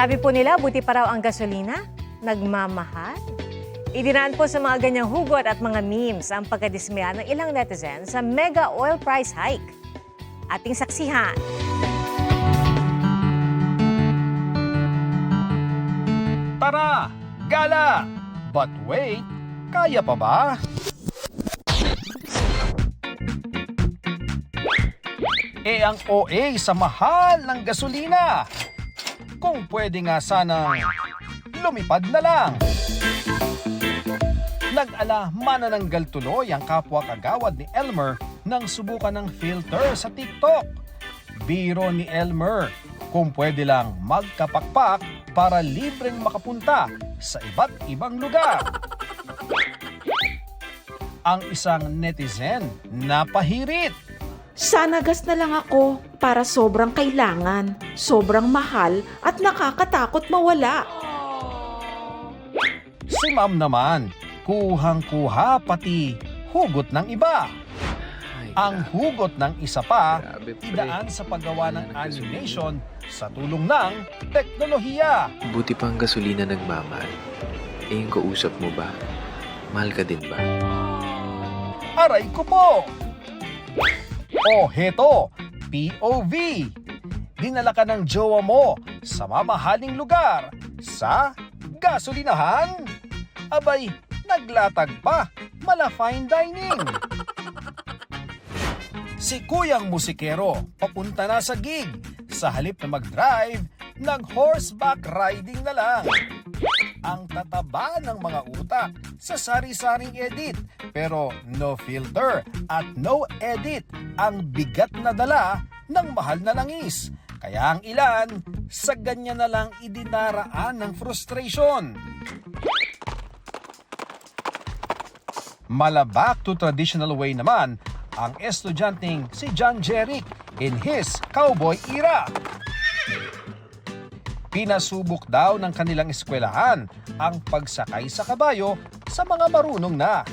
Sabi po nila, buti pa raw ang gasolina, nagmamahal. Idinaan po sa mga ganyang hugot at mga memes ang pagkadismaya ng ilang netizens sa mega oil price hike. Ating saksihan. Tara! Gala! But wait, kaya pa ba? Ang OA sa mahal ng gasolina. Kung pwede nga sanang lumipad na lang. Nag-ala manananggal tuloy ang kapwa kagawad ni Elmer nang subukan ng filter sa TikTok. Biro ni Elmer, kung pwede lang magkapakpak para libreng makapunta sa iba't ibang lugar. Ang isang netizen napahirit. Sana gas na lang ako para sobrang kailangan, sobrang mahal at nakakatakot mawala. Si Ma'am naman, kuhang-kuha pati hugot ng iba. Ang hugot ng isa pa, idaan sa paggawa ng animation sa tulong ng teknolohiya. Buti pa ang gasolina nagmamahal. Yung kausap mo ba? Mahal ka din ba? Aray ko po! O heto, POV. Dinala ka ng jowa mo sa mamahaling lugar sa gasolinahan? Abay, naglatag pa, mala fine dining. Si Kuyang Musikero, papunta na sa gig. Sa halip na mag-drive, nag-horseback riding na lang. Ang tataba ng mga utak sa sari-saring edit, pero no filter at no edit ang bigat na dala ng mahal na langis. Kaya ang ilan, sa ganyan na lang idinaraan ng frustration. Malabak to traditional way naman ang estudyanteng si John Jeric in his cowboy era. Pinasubok daw ng kanilang eskwelahan ang pagsakay sa kabayo sa mga marunong na.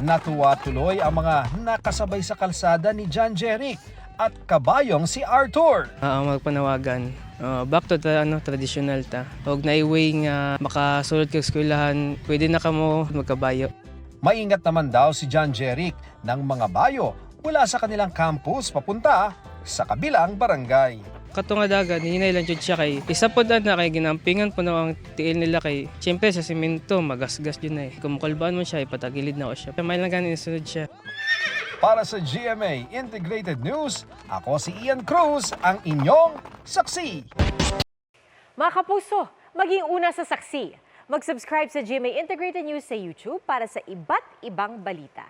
Natuwa tuloy ang mga nakasabay sa kalsada ni John Jeric at kabayong si Arthur. Magpanawagan. Back to the traditional ta. Huwag na iway nga makasulod ka eskwelahan, pwede na ka mo magkabayo. Maingat naman daw si John Jeric ng mga bayo mula sa kanilang campus papunta sa kabilang barangay. Katunga dagat, hindi na ilang jud siya kay isa po na kay ginampingan po na ang tiil nila kay siyempre sa simento, magasgas yun na eh. Kumukulbaan mo siya, ipatagilid na ako siya. May lang ganin isunod siya. Para sa GMA Integrated News, ako si Ian Cruz, ang inyong saksi. Mga kapuso, maging una sa saksi. Mag-subscribe sa GMA Integrated News sa YouTube para sa iba't ibang balita.